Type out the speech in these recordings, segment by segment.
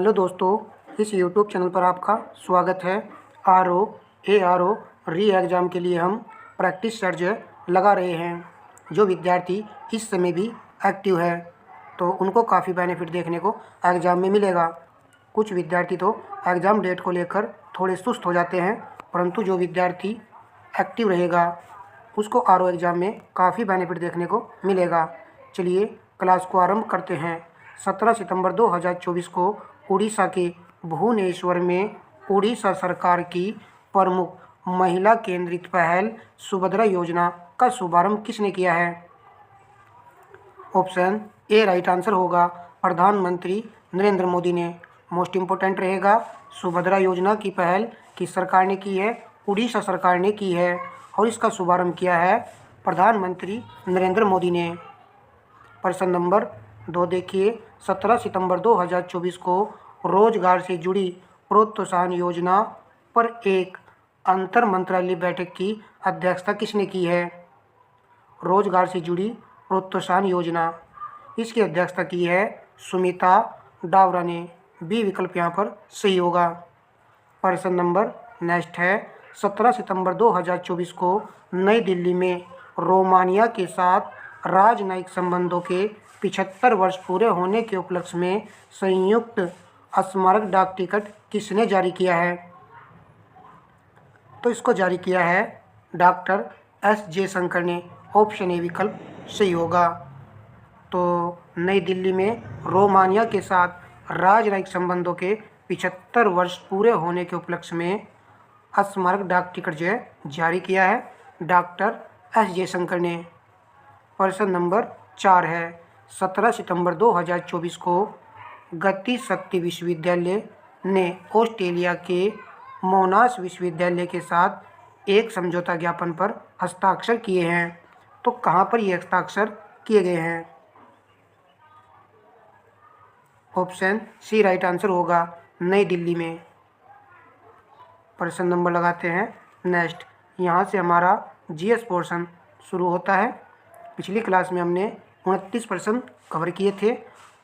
Hello दोस्तों, इस YouTube channel पर आपका स्वागत है। ARO री एग्ज़ाम के लिए हम प्रैक्टिस सर्च लगा रहे हैं। जो विद्यार्थी इस समय भी एक्टिव है तो उनको काफ़ी बेनिफिट देखने को एग्ज़ाम में मिलेगा। कुछ विद्यार्थी तो एग्ज़ाम डेट को लेकर थोड़े सुस्त हो जाते हैं, परंतु जो विद्यार्थी एक्टिव रहेगा उसको आरओ एग्ज़ाम में काफ़ी बेनिफिट देखने को मिलेगा। चलिए क्लास को आरंभ करते हैं। 17 सितंबर 2024 को उड़ीसा के भुवनेश्वर में उड़ीसा सरकार की प्रमुख महिला केंद्रित पहल सुभद्रा योजना का शुभारंभ किसने किया है? ऑप्शन ए राइट आंसर होगा प्रधानमंत्री नरेंद्र मोदी ने। मोस्ट इम्पोर्टेंट रहेगा, सुभद्रा योजना की पहल किस सरकार ने की है? उड़ीसा सरकार ने की है और इसका शुभारंभ किया है प्रधानमंत्री नरेंद्र मोदी ने। प्रश्न नंबर 2 देखिए, 17 सितंबर 2024 को रोजगार से जुड़ी प्रोत्साहन योजना पर एक अंतर मंत्रालय बैठक की अध्यक्षता किसने की है? रोजगार से जुड़ी प्रोत्साहन योजना, इसकी अध्यक्षता की है सुमिता डावरा ने। बी विकल्प यहाँ पर सही होगा। प्रश्न नंबर नेक्स्ट है, 17 सितंबर 2024 को नई दिल्ली में रोमानिया के साथ राजनयिक संबंधों के 75 वर्ष पूरे होने के उपलक्ष्य में संयुक्त स्मारक डाक टिकट किसने जारी किया है? तो इसको जारी किया है डॉक्टर एस जयशंकर ने। ऑप्शन ए विकल्प सही होगा। तो नई दिल्ली में रोमानिया के साथ राजनयिक संबंधों के 75 वर्ष पूरे होने के उपलक्ष्य में स्मारक डाक टिकट जो है जारी किया है डॉक्टर एस जयशंकर ने। प्रश्न नंबर 4 है, 17 सितंबर 2024 को गति शक्ति विश्वविद्यालय ने ऑस्ट्रेलिया के मोनाश विश्वविद्यालय के साथ एक समझौता ज्ञापन पर हस्ताक्षर किए हैं। तो कहाँ पर ये हस्ताक्षर किए गए हैं? ऑप्शन सी राइट आंसर होगा नई दिल्ली में। प्रश्न नंबर लगाते हैं नेक्स्ट। यहाँ से हमारा जीएस पोर्शन शुरू होता है। पिछली क्लास में हमने 29 प्रश्न कवर किए थे।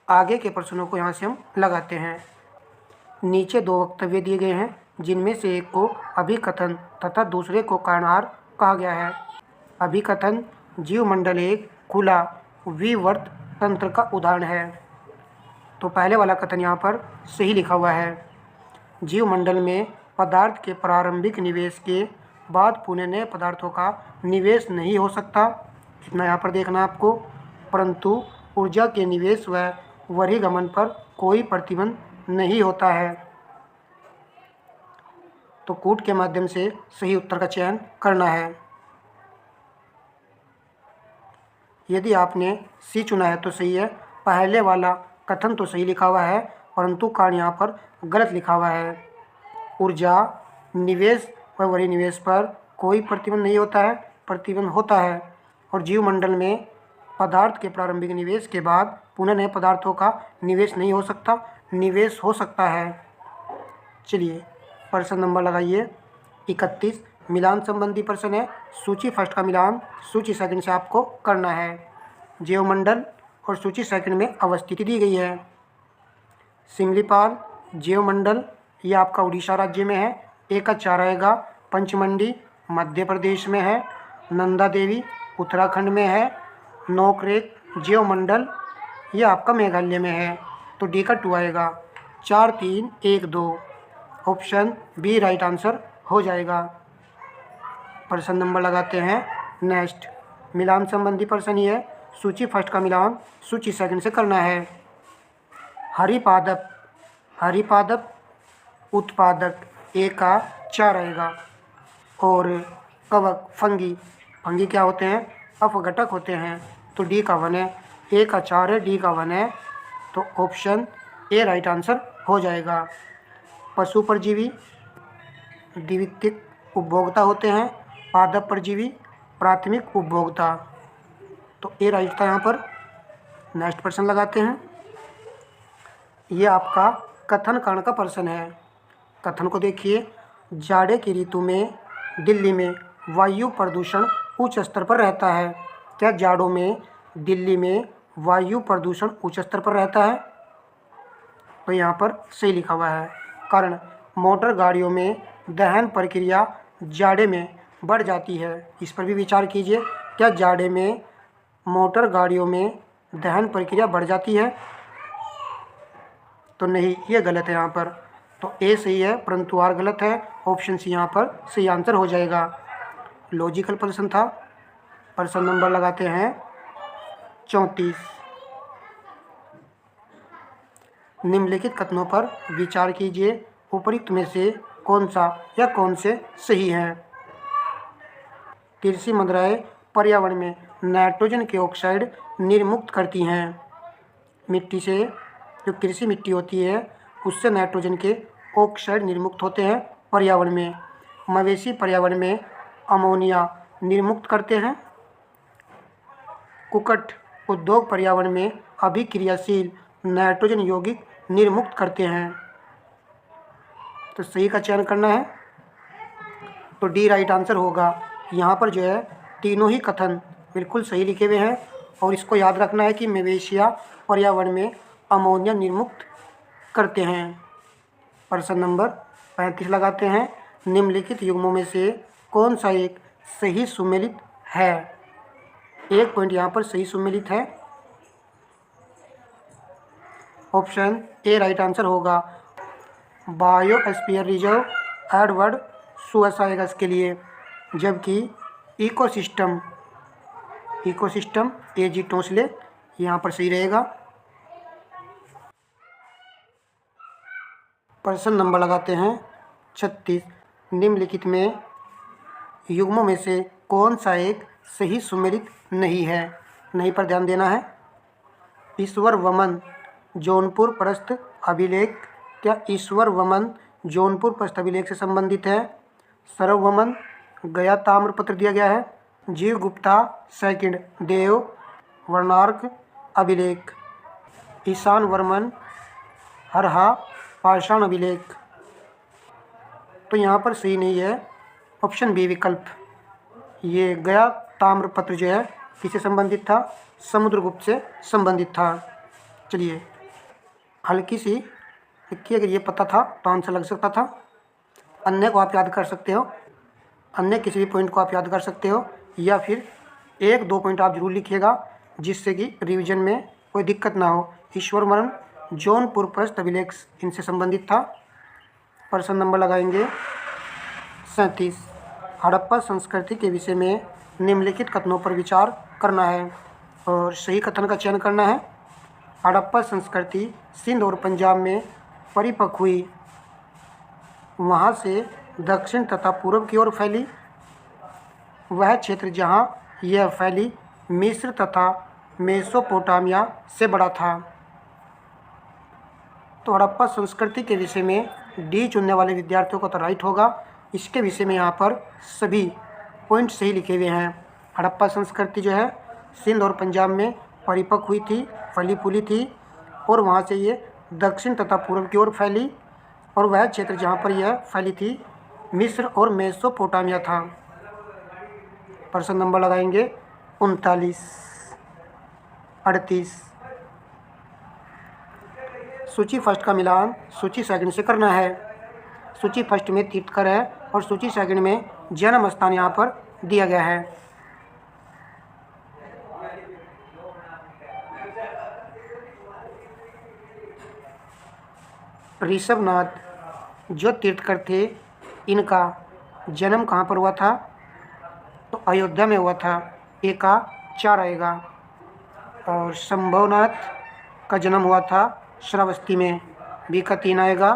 आगे के प्रश्नों को यहाँ से हम लगाते हैं। नीचे 2 वक्तव्य दिए गए हैं, जिनमें से एक को अभिकथन तथा दूसरे को कारणहार कहा गया है। अभिकथन, जीवमंडल एक खुला विवर्त तंत्र का उदाहरण है। तो पहले वाला कथन यहाँ पर सही लिखा हुआ है। जीवमंडल में पदार्थ के प्रारंभिक निवेश के बाद पुनः नए पदार्थों का निवेश नहीं हो सकता, इतना यहाँ पर देखना आपको। परंतु ऊर्जा के निवेश व बहिर्गमन पर कोई प्रतिबंध नहीं होता है। तो कूट के माध्यम से सही उत्तर का चयन करना है। यदि आपने सी चुना है तो सही है। पहले वाला कथन तो सही लिखा हुआ है, परंतु कारण यहाँ पर गलत लिखा हुआ है। ऊर्जा निवेश व बहिर्निवेश पर कोई प्रतिबंध नहीं होता है, प्रतिबंध होता है। और जीवमंडल में पदार्थ के प्रारंभिक निवेश के बाद पुनः नए पदार्थों का निवेश नहीं हो सकता, निवेश हो सकता है। चलिए प्रश्न नंबर लगाइए 31। मिलान संबंधी प्रश्न है। सूची फर्स्ट का मिलान सूची सेकंड से आपको करना है। जीवमंडल और सूची सेकंड में अवस्थिति दी गई है। सिमलीपाल जीवमंडल ये आपका उड़ीसा राज्य में है, ए का 4 आएगा। पंचमंडी मध्य प्रदेश में है। नंदा देवी उत्तराखंड में है। नोकरेक जीवमंडल ये आपका मेघालय में है, तो डी का 2 आएगा। 4 3 1 2 ऑप्शन बी राइट आंसर हो जाएगा। प्रश्न नंबर लगाते हैं नेक्स्ट। मिलान संबंधी प्रश्न ये है। सूची फर्स्ट का मिलान सूची सेकंड से करना है। हरिपादप हरिपादप उत्पादक ए का 4 आएगा। और कवक फंगी फंगी क्या होते हैं? अपघटक होते हैं, तो डी का 1 है। ए का 4 है, डी का 1 है, तो ऑप्शन ए राइट आंसर हो जाएगा। पशु परजीवी द्वितीयक उपभोक्ता होते हैं। पादप परजीवी प्राथमिक उपभोक्ता, तो ए राइट था यहाँ पर। नेक्स्ट प्रश्न लगाते हैं। ये आपका कथन कारण का प्रश्न है। कथन को देखिए। जाड़े की ऋतु में दिल्ली में वायु प्रदूषण उच्च स्तर पर रहता है। क्या जाड़ों में दिल्ली में वायु प्रदूषण उच्च स्तर पर रहता है? तो यहाँ पर सही लिखा हुआ है। कारण मोटर गाड़ियों में दहन प्रक्रिया जाड़े में बढ़ जाती है। इस पर भी विचार कीजिए, क्या जाड़े में मोटर गाड़ियों में दहन प्रक्रिया बढ़ जाती है? तो नहीं, ये गलत है यहाँ पर। तो ए सही है परंतु आर गलत है। ऑप्शन सी यहाँ पर सही आंसर हो जाएगा। लॉजिकल प्रश्न था। प्रश्न नंबर लगाते हैं 34। निम्नलिखित कथनों पर विचार कीजिए, उपयुक्त में से कौन सा या कौन से सही हैं। कृषि मदिराएं पर्यावरण में नाइट्रोजन के ऑक्साइड निर्मुक्त करती हैं। मिट्टी से, जो कृषि मिट्टी होती है उससे नाइट्रोजन के ऑक्साइड निर्मुक्त होते हैं पर्यावरण में। मवेशी पर्यावरण में अमोनिया निर्मुक्त करते हैं। कुक्कुट उद्योग पर्यावरण में अभिक्रियाशील नाइट्रोजन यौगिक निर्मुक्त करते हैं। तो सही का चयन करना है। तो डी राइट आंसर होगा। यहाँ पर जो है तीनों ही कथन बिल्कुल सही लिखे हुए हैं और इसको याद रखना है कि मवेशियाँ पर्यावरण में अमोनिया निर्मुक्त करते हैं। प्रश्न नंबर 35 लगाते हैं। निम्नलिखित युग्मों में से कौन सा एक सही सुमेलित है? एक पॉइंट यहाँ पर सही सुमेलित है। ऑप्शन ए राइट आंसर होगा। बायोस्फीयर रिजर्व एडवर्ड सुअस आएगा इसके लिए, जबकि इकोसिस्टम ए जी टोंसले यहाँ पर सही रहेगा। प्रश्न नंबर लगाते हैं 36। निम्नलिखित में युग्मों में से कौन सा एक सही सुमेलित नहीं है? नहीं पर ध्यान देना है। ईश्वर वमन जौनपुर प्रस्थ अभिलेख, क्या ईश्वर वमन जौनपुर प्रस्थ अभिलेख से संबंधित है? सरव वमन गया ताम्रपत्र दिया गया है। जीव गुप्ता सेकंड देव वर्णार्क अभिलेख। ईशान वर्मन हरहा पाषाण अभिलेख। तो यहाँ पर सही नहीं है ऑप्शन बी विकल्प। ये गया ताम्रपत्र जो है किससे संबंधित था? समुद्रगुप्त से संबंधित था। चलिए हल्की सी लिखिए, अगर ये पता था तो आंसर लग सकता था। अन्य को आप याद कर सकते हो, अन्य किसी भी पॉइंट को आप याद कर सकते हो, या फिर एक दो पॉइंट आप जरूर लिखिएगा जिससे कि रिवीजन में कोई दिक्कत ना हो। ईश्वर मरण जौनपुर प्रस्थ अभिलेख इनसे संबंधित था। प्रश्न नंबर लगाएंगे 37। हड़प्पा संस्कृति के विषय में निम्नलिखित कथनों पर विचार करना है और सही कथन का चयन करना है। हड़प्पा संस्कृति सिंध और पंजाब में परिपक्व हुई, वहाँ से दक्षिण तथा पूर्व की ओर फैली। वह क्षेत्र जहाँ यह फैली मिस्र तथा मेसोपोटामिया से बड़ा था। तो हड़प्पा संस्कृति के विषय में डी चुनने वाले विद्यार्थियों को तो राइट होगा। इसके विषय में यहाँ पर सभी पॉइंट सही लिखे हुए हैं। हड़प्पा संस्कृति जो है सिंध और पंजाब में परिपक्व हुई थी, फली फूली थी, और वहाँ से ये दक्षिण तथा पूर्व की ओर फैली, और वह क्षेत्र जहाँ पर यह फैली थी मिस्र और मेसोपोटामिया था। प्रश्न नंबर लगाएंगे 39, 38। सूची फर्स्ट का मिलान सूची सेकंड से करना है। सूची फर्स्ट में तीर्थकर है और सूची सेकंड में जन्म स्थान यहाँ पर दिया गया है। ऋषभनाथ जो तीर्थकर थे, इनका जन्म कहाँ पर हुआ था? तो अयोध्या में हुआ था। ए का 4 आएगा। और शंभवनाथ का जन्म हुआ था श्रावस्ती में। बी का 3 आएगा।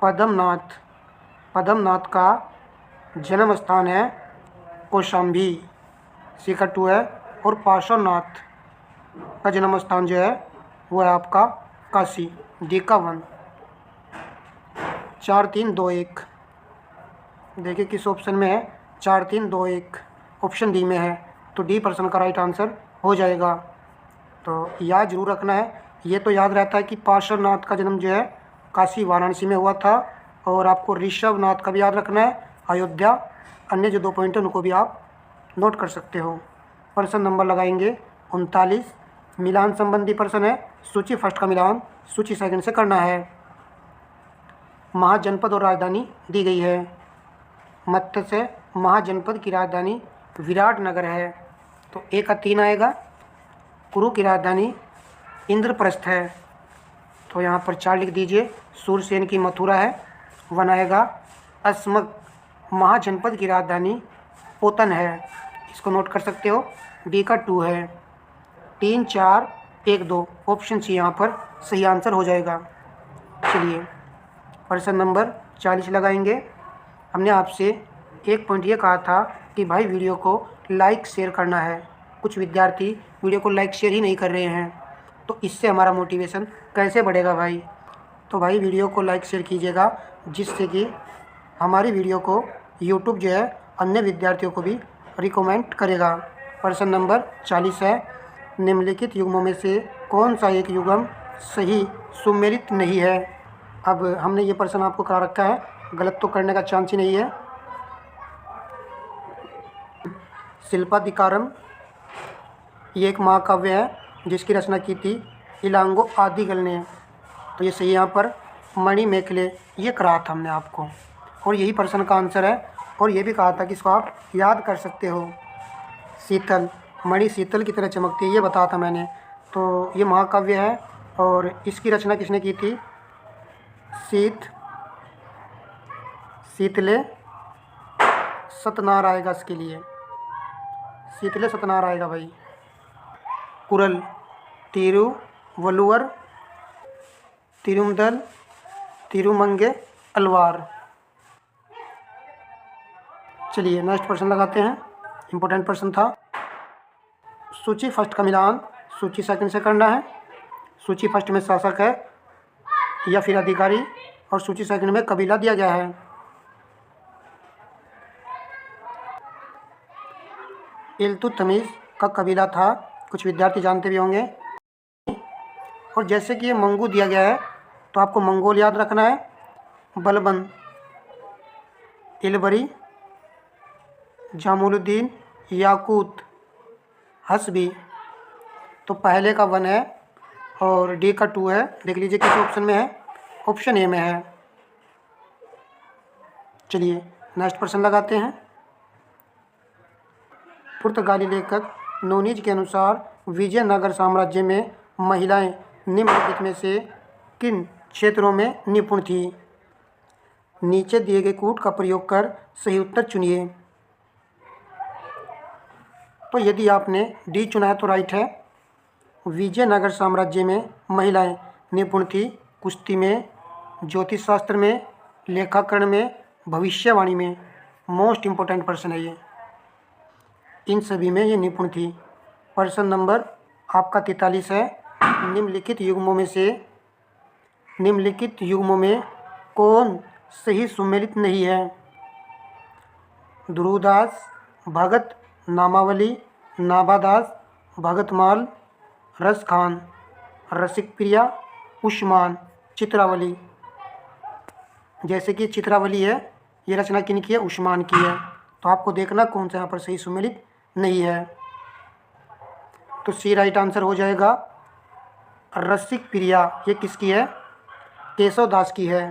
पद्मनाथ का जन्म स्थान है कौशाम्बी। सी का 2 है। और पार्श्वनाथ का जन्म स्थान जो है वो है आपका काशी। डी का 1। 4, 3, 2, 1। देखिए किस ऑप्शन में है। 4, 3, 2, 1 ऑप्शन डी में है। तो डी पर्सन का राइट आंसर हो जाएगा। तो याद जरूर रखना है। ये तो याद रहता है कि पार्श्वनाथ का जन्म जो है काशी वाराणसी में हुआ था, और आपको ऋषभनाथ का भी याद रखना है, अयोध्या। अन्य जो 2 पॉइंट हैं उनको भी आप नोट कर सकते हो। प्रश्न नंबर लगाएंगे 39। मिलान संबंधी प्रश्न है। सूची फर्स्ट का मिलान सूची सेकंड से करना है। महाजनपद और राजधानी दी गई है। मत्स्य महाजनपद की राजधानी विराटनगर है, तो 1 का 3 आएगा। कुरु की राजधानी इंद्रप्रस्थ है, तो यहाँ पर 4 लिख दीजिए। सूरसेन की मथुरा है, 1 आएगा। अस्मक महाजनपद की राजधानी पोतन है, इसको नोट कर सकते हो। डी का 2 है। 3, 4, 1, 2 ऑप्शन सी यहाँ पर सही आंसर हो जाएगा। चलिए प्रश्न नंबर 40 लगाएंगे। हमने आपसे एक पॉइंट ये कहा था कि भाई वीडियो को लाइक शेयर करना है। कुछ विद्यार्थी वीडियो को लाइक शेयर ही नहीं कर रहे हैं, तो इससे हमारा मोटिवेशन कैसे बढ़ेगा भाई। तो भाई वीडियो को लाइक शेयर कीजिएगा, जिससे कि हमारी वीडियो को यूट्यूब जो है अन्य विद्यार्थियों को भी रिकमेंड करेगा। प्रश्न नंबर 40 है, निम्नलिखित युग्मों में से कौन सा एक युग्म सही सुमेलित नहीं है। अब हमने ये प्रश्न आपको करा रखा है, गलत तो करने का चांस ही नहीं है। शिल्पाधिकारम ये एक महाकाव्य है जिसकी रचना की थी इलांगो आदिगल ने, तो ये सही यहाँ पर। मणि मेखले ये करा था हमने आपको, और यही प्रश्न का आंसर है। और ये भी कहा था कि इसको आप याद कर सकते हो। शीतल, मणि शीतल की तरह चमकती है, ये बताया था मैंने। तो ये महाकाव्य है और इसकी रचना किसने की थी? शीतले सतनार आएगा इसके लिए, शीतले सतनार आएगा भाई। कुरल, तिरुवल्लुवर, तिरुमदल, तिरुमंगे अलवार। चलिए नेक्स्ट प्रश्न लगाते हैं, इम्पोर्टेंट प्रश्न था। सूची फर्स्ट का मिलान सूची सेकंड से करना है। सूची फर्स्ट में शासक है या फिर अधिकारी, और सूची सेकंड में कबीला दिया गया है। इल्तुतमिश का कबीला था, कुछ विद्यार्थी जानते भी होंगे। और जैसे कि ये मंगू दिया गया है, तो आपको मंगोल याद रखना है। बलबन, इलबरी, जामुलुद्दीन, याकूत, हसबी। तो पहले का 1 है और डी का 2 है। देख लीजिए किस ऑप्शन में है, ऑप्शन ए में है। चलिए नेक्स्ट प्रश्न लगाते हैं। पुर्तगाली लेखक नोनीज के अनुसार विजयनगर साम्राज्य में महिलाएं निम्नलिखित में से किन क्षेत्रों में निपुण थी? नीचे दिए गए कूट का प्रयोग कर सही उत्तर चुनिए। तो यदि आपने डी चुना है तो राइट है। विजयनगर साम्राज्य में महिलाएं निपुण थी कुश्ती में, ज्योतिष शास्त्र में, लेखाकरण में, भविष्यवाणी में। मोस्ट इम्पोर्टेंट प्रश्न है ये, इन सभी में ये निपुण थी। प्रश्न नंबर आपका 43 है। निम्नलिखित युग्मों में कौन सही सुमेलित नहीं है? ध्रुवदास, भगत, नामावली, नाभादास, भगतमाल, रसखान, रसिक प्रिया, उस्मान, चित्रावली। जैसे कि चित्रावली है, ये रचना किन की है? उस्मान की है। तो आपको देखना कौन सा यहाँ पर सही सुमेलित नहीं है। तो सी राइट आंसर हो जाएगा। रसिक प्रिया ये किसकी है? केशव दास की है।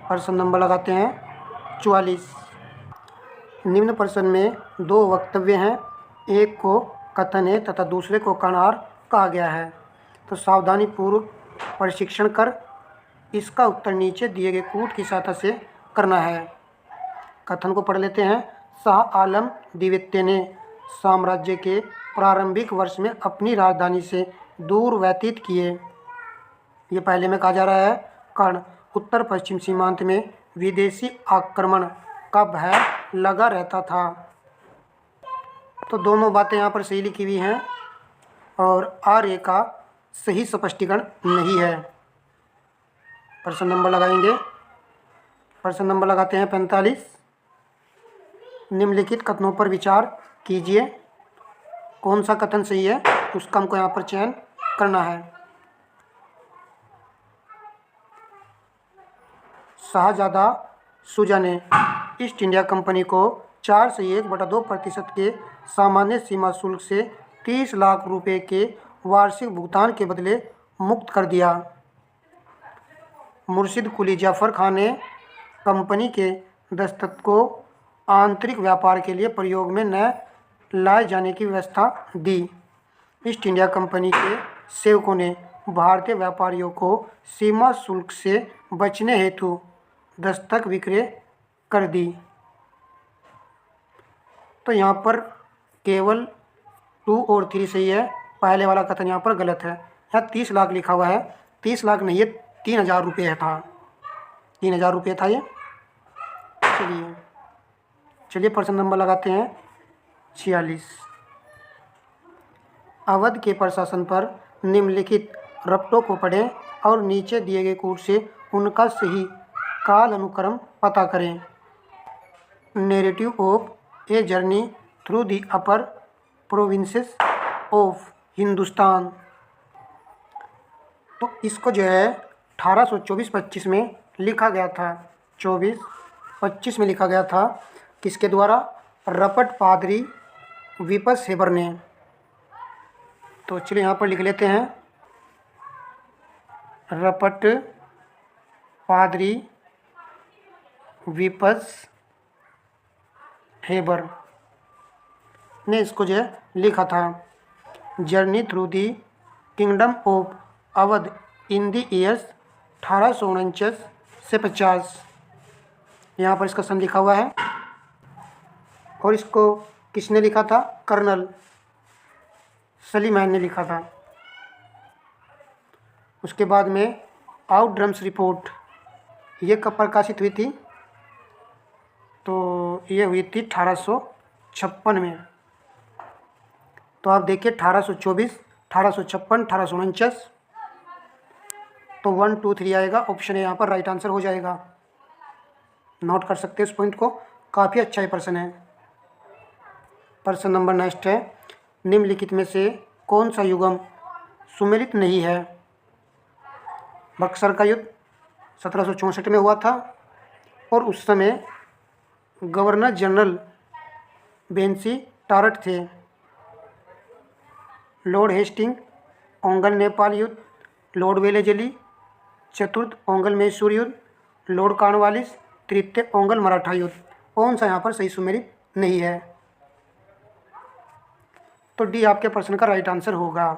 प्रश्न नंबर लगाते हैं 44। निम्न प्रश्न में 2 वक्तव्य हैं, एक को कथन है तथा दूसरे को कणार कहा गया है। तो सावधानी पूर्वक परीक्षण कर इसका उत्तर नीचे दिए गए कूट की सहायता से करना है। कथन को पढ़ लेते हैं। शाह आलम द्वितीय ने साम्राज्य के प्रारंभिक वर्ष में अपनी राजधानी से दूर व्यतीत किए। ये पहले में कहा जा रहा है। कारण उत्तर पश्चिम सीमांत में विदेशी आक्रमण का भय लगा रहता था। तो दोनों बातें यहाँ पर सही लिखी हुई हैं और आर्य का सही स्पष्टीकरण नहीं है। प्रश्न नंबर लगाएंगे। प्रश्न नंबर लगाते हैं 45। निम्नलिखित कथनों पर विचार कीजिए, कौन सा कथन सही है उसका हमको यहाँ पर चयन करना है। शाहजादा शुजा ने ईस्ट इंडिया कंपनी को 4 से 1/2% के सामान्य सीमा शुल्क से 30 लाख रुपए के वार्षिक भुगतान के बदले मुक्त कर दिया। मुर्शिद कुली जफ़र खान ने कंपनी के दस्तखत को आंतरिक व्यापार के लिए प्रयोग में न लाए जाने की व्यवस्था दी। ईस्ट इंडिया कंपनी के सेवकों ने भारतीय व्यापारियों को सीमा शुल्क से बचने हेतु दस्तक विक्रय कर दी। तो यहाँ पर केवल 2 और 3 सही है, पहले वाला कथन यहाँ पर गलत है। यहाँ 30 लाख लिखा हुआ है, 30 लाख नहीं है, 3,000 रुपये था, 3,000 रुपये था ये। चलिए प्रश्न नंबर लगाते हैं 46। अवध के प्रशासन पर निम्नलिखित रपटों को पढ़ें और नीचे दिए गए कूट से उनका सही काल अनुक्रम पता करें। Narrative of a journey through the upper provinces of Hindustan. तो इसको जो है 1824-25 में लिखा गया था, 24-25 में लिखा गया था। किसके द्वारा? रपट पादरी विपस हेबर ने। तो चलिए यहाँ पर लिख लेते हैं, रपट पादरी विपस हेबर ने इसको जो है लिखा था। Journey through the kingdom of Awadh in the years 1849 से 50। यहाँ पर इसका सन लिखा हुआ है। और इसको किसने लिखा था? कर्नल सलीमैन ने लिखा था। उसके बाद में आउट ड्रम्स रिपोर्ट ये कब प्रकाशित हुई थी? तो ये हुई थी 1856 में। तो आप देखिए 1824, 1856, 1849। तो 1, 2, 3 आएगा, ऑप्शन है यहाँ पर राइट आंसर हो जाएगा। नोट कर सकते हैं इस पॉइंट को, काफ़ी अच्छा ही प्रश्न है। प्रश्न नंबर नेक्स्ट है, निम्नलिखित में से कौन सा युग्म सुमेलित नहीं है? बक्सर का युद्ध 1764 में हुआ था और उस समय गवर्नर जनरल बेंसी टारट थे। लॉर्ड हेस्टिंग ओंगल नेपाल युद्ध, लॉर्ड वेलेजली, चतुर्थ ओंगल मैसूर युद्ध, लॉर्ड कॉर्नवालिस, तृतीय ओंगल मराठा युद्ध। कौन सा यहाँ पर सही सुमेलित नहीं है? तो डी आपके प्रश्न का राइट आंसर होगा।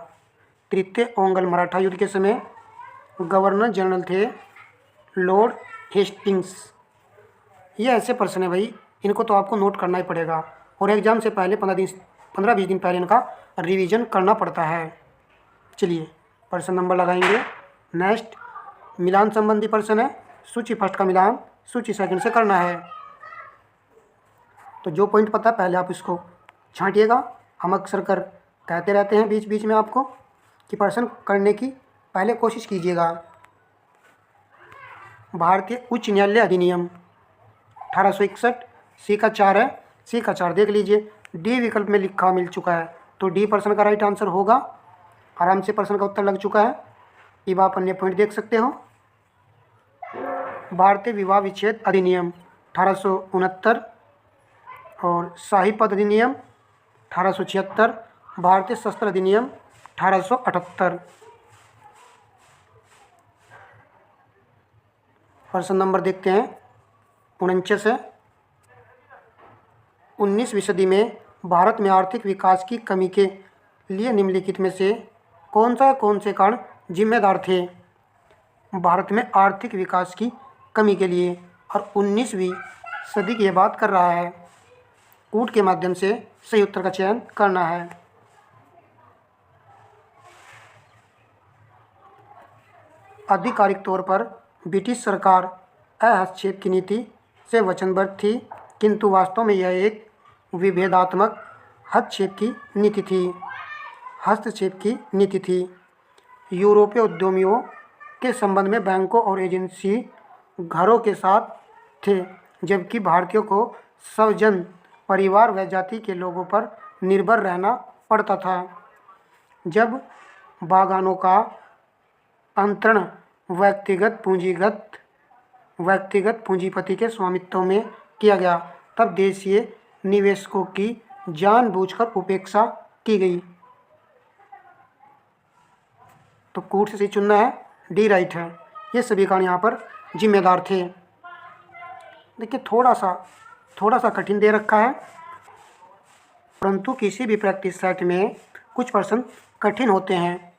तृतीय ओंगल मराठा युद्ध के समय गवर्नर जनरल थे लॉर्ड हेस्टिंग्स। ये ऐसे प्रश्न है भाई, इनको तो आपको नोट करना ही पड़ेगा और एग्ज़ाम से पहले 15-20 दिन पहले इनका रिवीजन करना पड़ता है। चलिए प्रश्न नंबर लगाएंगे। नेक्स्ट मिलान संबंधी प्रश्न है। सूची फर्स्ट का मिलान सूची सेकंड से करना है। तो जो पॉइंट पता है पहले आप इसको छांटिएगा। हम अक्सर कर कहते रहते हैं बीच बीच में आपको कि प्रश्न करने की पहले कोशिश कीजिएगा। भारतीय उच्च न्यायालय अधिनियम 1861 सी का 4 है, सी का 4 देख लीजिए। डी विकल्प में लिखा मिल चुका है, तो डी प्रश्न का राइट आंसर होगा। आराम से प्रश्न का उत्तर लग चुका है। अब आप अन्य पॉइंट देख सकते हो। भारतीय विवाह विच्छेद अधिनियम 1869 और शाही पद अधिनियम 1876, भारतीय शस्त्र अधिनियम 1878। प्रश्न नंबर देखते हैं 49 है। 19वीं सदी में भारत में आर्थिक विकास की कमी के लिए निम्नलिखित में से कौन से कारण जिम्मेदार थे? भारत में आर्थिक विकास की कमी के लिए, और 19वीं सदी की ये बात कर रहा है। कूट के माध्यम से सही उत्तर का चयन करना है। आधिकारिक तौर पर ब्रिटिश सरकार हस्तक्षेप की नीति से वचनबद्ध थी, किंतु वास्तव में यह एक विभेदात्मक हस्तक्षेप की नीति थी। यूरोपीय उद्यमियों के संबंध में बैंकों और एजेंसी घरों के साथ थे, जबकि भारतीयों को स्वजन परिवार व जाति के लोगों पर निर्भर रहना पड़ता था। जब बागानों का अंतरण व्यक्तिगत पूंजीपति के स्वामित्व में किया गया, तब देशीय निवेशकों की जानबूझकर उपेक्षा की गई। तो कूट से सही चुनना है, डी राइट है। ये सभी कारण यहाँ पर जिम्मेदार थे। देखिए थोड़ा सा कठिन दे रखा है, परंतु किसी भी प्रैक्टिस सेट में कुछ प्रश्न कठिन होते हैं।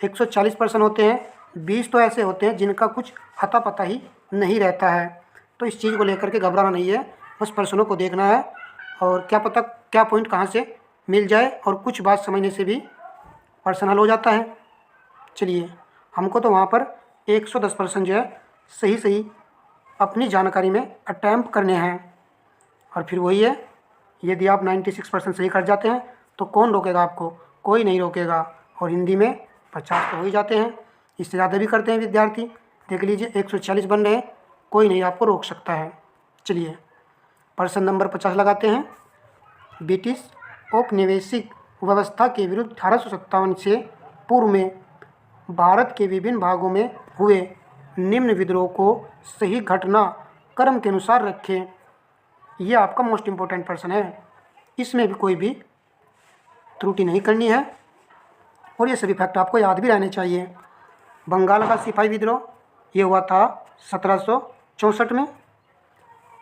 140 प्रश्न होते हैं, 20 तो ऐसे होते हैं जिनका कुछ अता पता ही नहीं रहता है। तो इस चीज़ को लेकर के घबराना नहीं है, बस प्रश्नों को देखना है और क्या पता क्या पॉइंट कहाँ से मिल जाए, और कुछ बात समझने से भी प्रश्न हल हो जाता है। चलिए, हमको तो वहाँ पर 110 प्रश्न जो है सही अपनी जानकारी में अटैम्प्ट करने हैं। और फिर वही है, यदि आप 96% सही कर जाते हैं तो कौन रोकेगा आपको? कोई नहीं रोकेगा। और हिंदी में 50 तो हो ही जाते हैं, इससे ज़्यादा भी करते हैं विद्यार्थी। देख लीजिए 140 बन रहे हैं, कोई नहीं आपको रोक सकता है। चलिए प्रश्न नंबर 50 लगाते हैं। ब्रिटिश औपनिवेशिक व्यवस्था के विरुद्ध 1857 से पूर्व में भारत के विभिन्न भागों में हुए निम्न विद्रोह को सही घटना क्रम के अनुसार रखें। ये आपका मोस्ट इम्पोर्टेंट प्रश्न है, इसमें भी कोई भी त्रुटि नहीं करनी है और ये सभी फैक्ट आपको याद भी रहने चाहिए। बंगाल का सिपाही विद्रोह ये हुआ था 1764 में।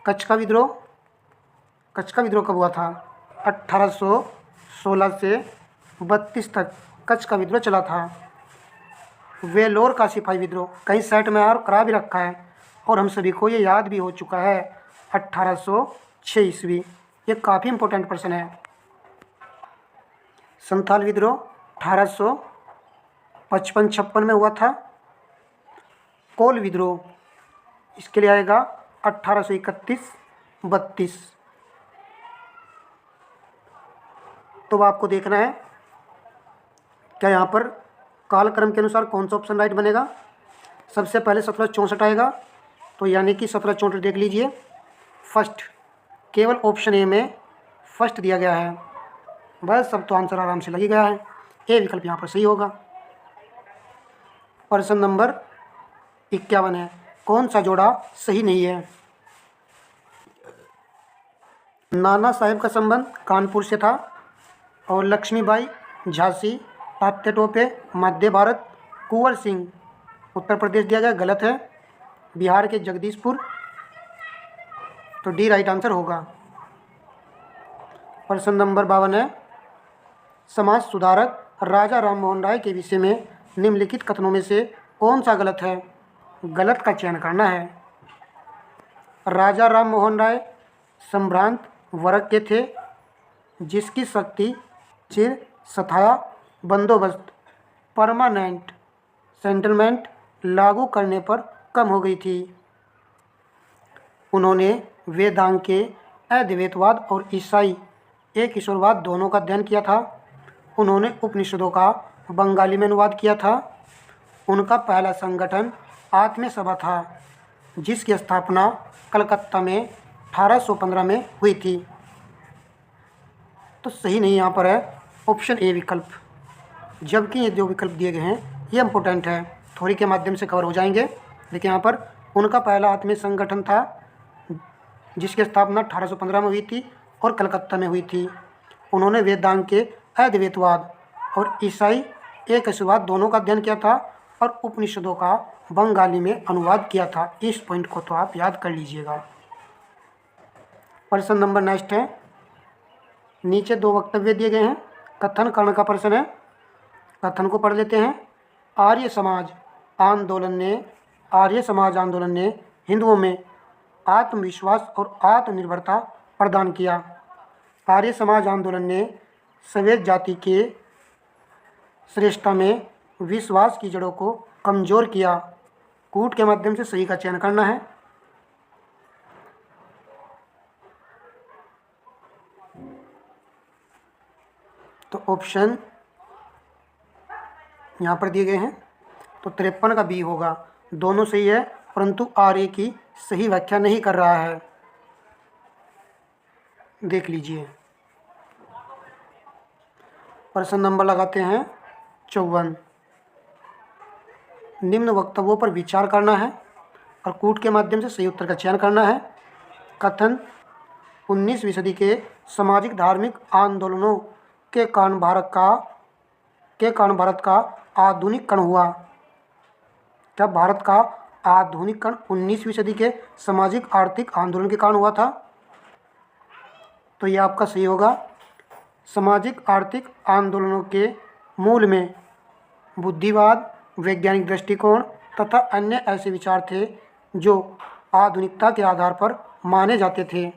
कच्छ का विद्रोह कब हुआ था? 1816 से 32 तक कच्छ का विद्रोह चला था। वेलोर का सिपाही विद्रोह कहीं सेट में और करा भी रखा है और हम सभी को ये याद भी हो चुका है, 1806 ईस्वी। ये काफ़ी इम्पोर्टेंट प्रश्न है। संथाल विद्रोह 1855-56 में हुआ था। कोल विद्रोह इसके लिए आएगा 1831-32। तो आपको देखना है क्या यहाँ पर कालक्रम के अनुसार कौन सा ऑप्शन राइट बनेगा। सबसे पहले 1764 आएगा, तो यानी कि 1764 देख लीजिए फर्स्ट, केवल ऑप्शन ए में फर्स्ट दिया गया है। बस सब तो आंसर आराम से लगी गया है, ए विकल्प यहाँ पर सही होगा। प्रश्न नंबर 51 है, कौन सा जोड़ा सही नहीं है? नाना साहेब का संबंध कानपुर से था और लक्ष्मीबाई झांसी, तात्या टोपे मध्य भारत, कुंवर सिंह उत्तर प्रदेश दिया गया, गलत है। बिहार के जगदीशपुर, तो डी राइट आंसर होगा। प्रश्न नंबर 52 है, समाज सुधारक राजा राम मोहन राय के विषय में निम्नलिखित कथनों में से कौन सा गलत है? गलत का चयन करना है। राजा राम मोहन राय संभ्रांत वर्ग के थे जिसकी शक्ति चिर स्थायी बंदोबस्त परमानेंट सेटलमेंट लागू करने पर कम हो गई थी। उन्होंने वेदांग के अद्वैतवाद और ईसाई एक ईश्वरवाद दोनों का अध्ययन किया था। उन्होंने उपनिषदों का बंगाली में अनुवाद किया था। उनका पहला संगठन आत्म सभा था जिसकी स्थापना कलकत्ता में 1815 में हुई थी। तो सही नहीं यहाँ पर है ऑप्शन ए विकल्प, जबकि ये जो विकल्प दिए गए हैं ये इम्पोर्टेंट है, थोड़ी के माध्यम से कवर हो जाएंगे। देखिए यहाँ पर उनका पहला आत्मीय संगठन था जिसकी स्थापना 1815 में हुई थी और कलकत्ता में हुई थी। उन्होंने वेदांग के अद्वैतवाद और ईसाई एक ईश्वरवाद दोनों का अध्ययन किया था और उपनिषदों का बंगाली में अनुवाद किया था। इस पॉइंट को तो आप याद कर लीजिएगा। प्रश्न नंबर नेक्स्ट है, नीचे दो वक्तव्य दिए गए हैं, कथन कर्ण का प्रश्न है। कथन को पढ़ लेते हैं। आर्य समाज आंदोलन ने हिंदुओं में आत्मविश्वास और आत्मनिर्भरता प्रदान किया। आर्य समाज आंदोलन ने सभ्य जाति के श्रेष्ठता में विश्वास की जड़ों को कमज़ोर किया। कूट के माध्यम से सही का चयन करना है। तो ऑप्शन यहाँ पर दिए गए हैं, तो 53 का बी होगा। दोनों सही है, परंतु आर्य की सही व्याख्या नहीं कर रहा है। देख लीजिए। प्रश्न नंबर लगाते हैं 54। निम्न वक्तव्यों पर विचार करना है और कूट के माध्यम से सही उत्तर का चयन करना है। कथन 19वीं सदी के सामाजिक धार्मिक आंदोलनों के कारण भारत का आधुनिकरण हुआ। क्या भारत का आधुनिकीकरण 19वीं सदी के सामाजिक आर्थिक आंदोलन के कारण हुआ था? तो ये आपका सही होगा। सामाजिक आर्थिक आंदोलनों के मूल में बुद्धिवाद, वैज्ञानिक दृष्टिकोण तथा अन्य ऐसे विचार थे जो आधुनिकता के आधार पर माने जाते थे।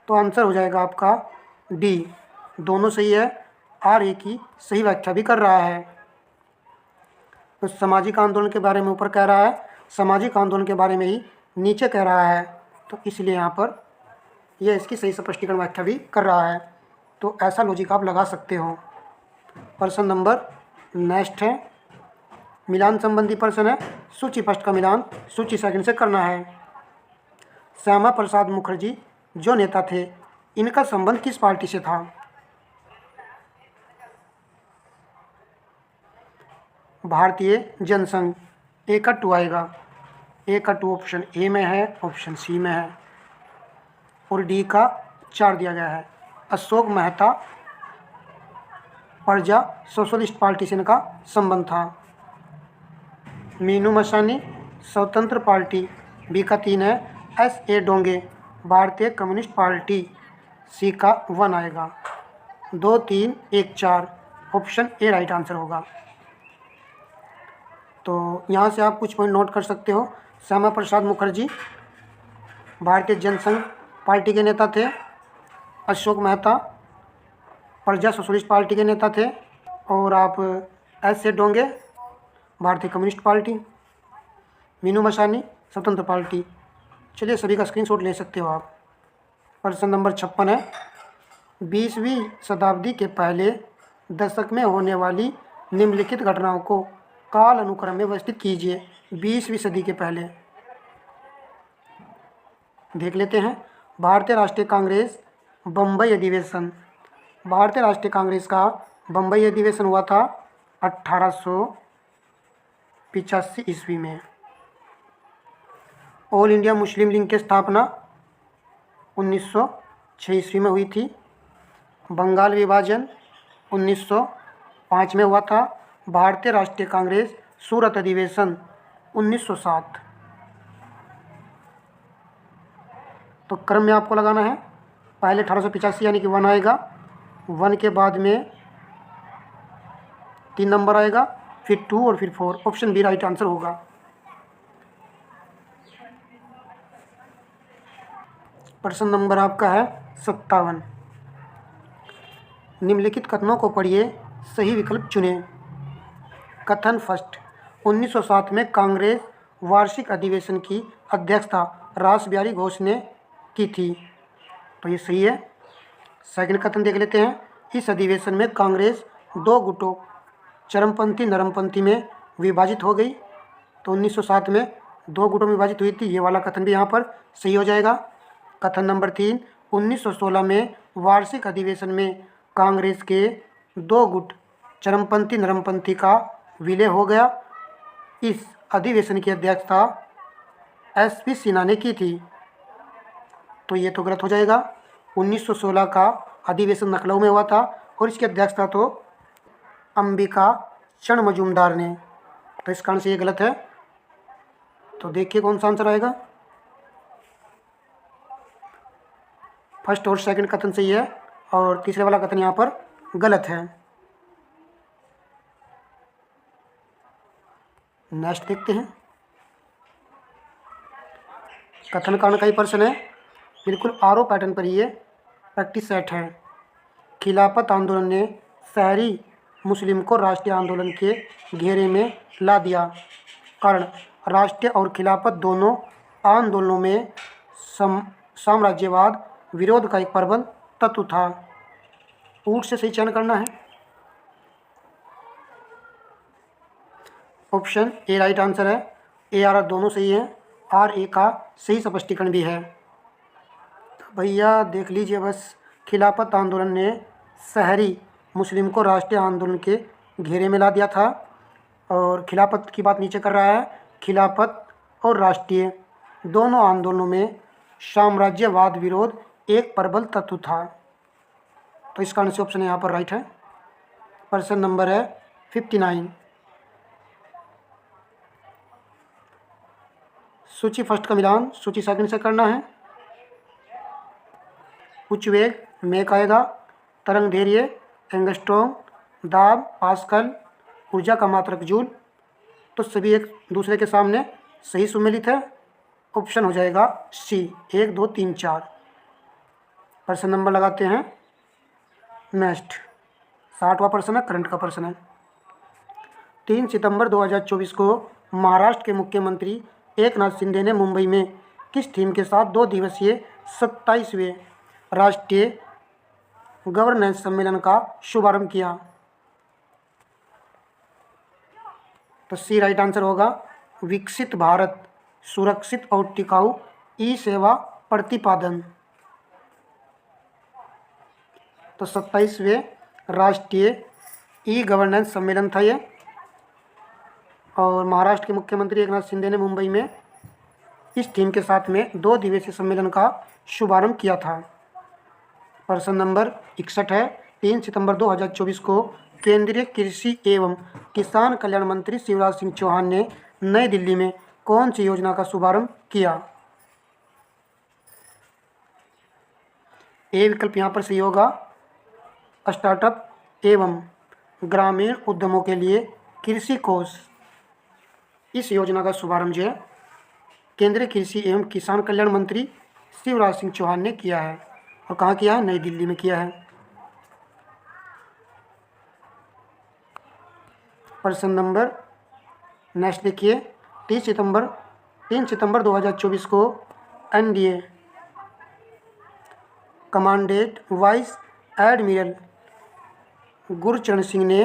तो आंसर हो जाएगा आपका डी, दोनों सही है। आर ए की सही व्याख्या भी कर रहा है। तो सामाजिक आंदोलन के बारे में ऊपर कह रहा है, सामाजिक आंदोलन के बारे में ही नीचे कह रहा है, तो इसलिए यहाँ पर यह इसकी सही स्पष्टीकरण व्याख्या भी कर रहा है। तो ऐसा लॉजिक आप लगा सकते हो। प्रश्न नंबर नेक्स्ट है, मिलान संबंधी प्रश्न है। सूची फर्स्ट का मिलान सूची सेकंड से करना है। श्यामा प्रसाद मुखर्जी जो नेता थे, इनका संबंध किस पार्टी से था? भारतीय जनसंघ। ए का 2 आएगा। ए का 2 ऑप्शन ए में है, ऑप्शन सी में है, और डी का 4 दिया गया है। अशोक मेहता प्रजा सोशलिस्ट पार्टी से इनका संबंध था। मीनू मसानी स्वतंत्र पार्टी, बी का 3 है। एस ए डोंगे भारतीय कम्युनिस्ट पार्टी, सी का 1 आएगा। 2, 3, 1, 4 ऑप्शन ए राइट आंसर होगा। तो यहाँ से आप कुछ पॉइंट नोट कर सकते हो। श्यामा प्रसाद मुखर्जी भारतीय जनसंघ पार्टी के नेता थे। अशोक मेहता प्रजा सोशलिस्ट पार्टी के नेता थे। और आप एस ए डोंगे भारतीय कम्युनिस्ट पार्टी, मीनू मसानी स्वतंत्र पार्टी। चलिए सभी का स्क्रीनशॉट ले सकते हो आप। प्रश्न नंबर 56 है, 20वीं शताब्दी के पहले दशक में होने वाली निम्नलिखित घटनाओं को काल अनुक्रम में व्यवस्थित कीजिए। 20वीं सदी के पहले देख लेते हैं। भारतीय राष्ट्रीय कांग्रेस बम्बई अधिवेशन। भारतीय राष्ट्रीय कांग्रेस का बम्बई अधिवेशन हुआ था 1885 ईस्वी में। ऑल इंडिया मुस्लिम लीग की स्थापना 1906 ईस्वी में हुई थी। बंगाल विभाजन 1905 में हुआ था। भारतीय राष्ट्रीय कांग्रेस सूरत अधिवेशन 1907। तो क्रम में आपको लगाना है। पहले 1885 यानी कि 1 आएगा, 1 के बाद में 3 नंबर आएगा, फिर 2 और फिर 4। ऑप्शन बी राइट आंसर होगा। प्रश्न नंबर आपका है 57। निम्नलिखित कथनों को पढ़िए, सही विकल्प चुनें। कथन फर्स्ट, 1907 में कांग्रेस वार्षिक अधिवेशन की अध्यक्षता रासबिहारी घोष ने की थी। तो ये सही है। सेकंड कथन देख लेते हैं। इस अधिवेशन में कांग्रेस 2 गुटों चरमपंथी नरमपंथी में विभाजित हो गई। तो 1907 में 2 गुटों में विभाजित हुई थी। ये वाला कथन भी यहाँ पर सही हो जाएगा। कथन नंबर 3, 1916 में वार्षिक अधिवेशन में कांग्रेस के 2 गुट चरमपंथी नरमपंथी का विलय हो गया। इस अधिवेशन की अध्यक्षता एसपी सिन्हा ने की थी। तो ये तो गलत हो जाएगा। 1916 का अधिवेशन लखनऊ में हुआ था और इसकी अध्यक्षता तो अंबिका चरण मजूमदार ने। तो इस कारण से ये गलत है। तो देखिए कौन सा आंसर आएगा। फर्स्ट और सेकंड कथन सही है और तीसरे वाला कथन यहाँ पर गलत है। नेक्स्ट देखते हैं। कथन कारण का ही प्रश्न है, बिल्कुल आरओ पैटर्न पर ये प्रैक्टिस सेट है। खिलाफत आंदोलन ने शहरी मुस्लिम को राष्ट्रीय आंदोलन के घेरे में ला दिया। कारण, राष्ट्रीय और खिलाफत दोनों आंदोलनों में साम्राज्यवाद विरोध का एक प्रबल तत्व था। ऊट से सही चयन करना है। ऑप्शन ए राइट आंसर है। ए आर दोनों सही है। आर ए का सही स्पष्टीकरण भी है। तो भैया देख लीजिए बस, खिलाफत आंदोलन ने शहरी मुस्लिम को राष्ट्रीय आंदोलन के घेरे में ला दिया था। और खिलाफत की बात नीचे कर रहा है। खिलाफत और राष्ट्रीय दोनों आंदोलनों में साम्राज्यवाद विरोध एक प्रबल तत्व था। तो इस कारण से ऑप्शन यहाँ पर राइट है। प्रश्न नंबर है 59। सूची फर्स्ट का मिलान सूची सेकंड से करना है। उच्च वेग मैक आएगा, तरंग दैर्घ्य एंगस्ट्रॉम, दाब पास्कल, ऊर्जा का मात्रक जूल। तो सभी एक दूसरे के सामने सही सुमेलित है। ऑप्शन हो जाएगा सी, 1 2 3 4। प्रश्न नंबर लगाते हैं नेक्स्ट। 60वां प्रश्न है, करंट का प्रश्न है। 3 सितंबर 2024 को महाराष्ट्र के मुख्यमंत्री एकनाथ शिंदे ने मुंबई में किस थीम के साथ 2 दिवसीय 27वें राष्ट्रीय गवर्नेंस सम्मेलन का शुभारंभ किया? तो सी राइट आंसर होगा विकसित भारत, सुरक्षित और टिकाऊ ई सेवा प्रतिपादन। तो 27वें राष्ट्रीय ई गवर्नेंस सम्मेलन था ये, और महाराष्ट्र के मुख्यमंत्री एकनाथ शिंदे ने मुंबई में इस थीम के साथ में 2 दिवसीय सम्मेलन का शुभारंभ किया था। प्रश्न नंबर 61 है। 3 सितंबर 2024 को केंद्रीय कृषि एवं किसान कल्याण मंत्री शिवराज सिंह चौहान ने नई दिल्ली में कौन सी योजना का शुभारंभ किया? ए विकल्प यहाँ पर सही होगा, स्टार्टअप एवं ग्रामीण उद्यमों के लिए कृषि कोष। इस योजना का शुभारंभ जो है केंद्रीय कृषि एवं किसान कल्याण मंत्री शिवराज सिंह चौहान ने किया है, और कहाँ किया है? नई दिल्ली में किया है। प्रश्न नंबर नेक्स्ट देखिए। 3 सितंबर 2024 को NDA commandant vice admiral Gurcharan Singh ने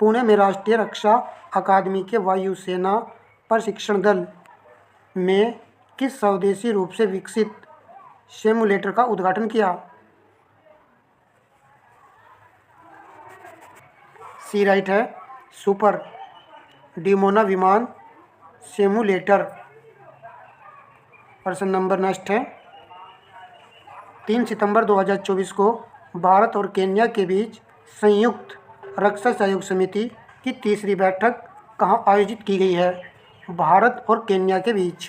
पुणे में राष्ट्रीय रक्षा अकादमी के वायुसेना प्रशिक्षण दल में किस स्वदेशी रूप से विकसित सिमुलेटर का उद्घाटन किया? सी राइट है, सुपर डिमोना विमान सिमुलेटर। प्रश्न नंबर नेक्स्ट है। 3 सितंबर 2024 को भारत और केन्या के बीच संयुक्त रक्षा सहयोग समिति की तीसरी बैठक कहाँ आयोजित की गई है? भारत और केन्या के बीच।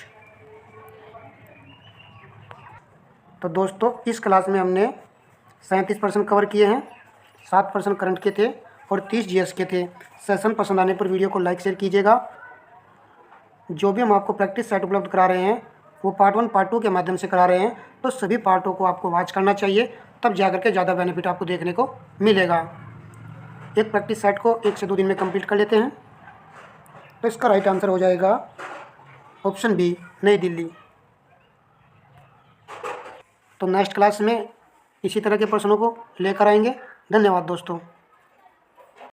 तो दोस्तों इस क्लास में हमने 37 प्रश्न कवर किए हैं। 7 प्रश्न करंट के थे और 30 जीएस के थे। सेशन पसंद आने पर वीडियो को लाइक शेयर कीजिएगा। जो भी हम आपको प्रैक्टिस सेट उपलब्ध करा रहे हैं वो पार्ट 1 पार्ट 2 के माध्यम से करा रहे हैं, तो सभी पार्टों को आपको वॉच करना चाहिए, तब जाकर के ज़्यादा बेनिफिट आपको देखने को मिलेगा। एक प्रैक्टिस सेट को 1 से 2 दिन में कंप्लीट कर लेते हैं। तो इसका राइट आंसर हो जाएगा ऑप्शन बी, नई दिल्ली। तो नेक्स्ट क्लास में इसी तरह के प्रश्नों को लेकर आएंगे। धन्यवाद दोस्तों।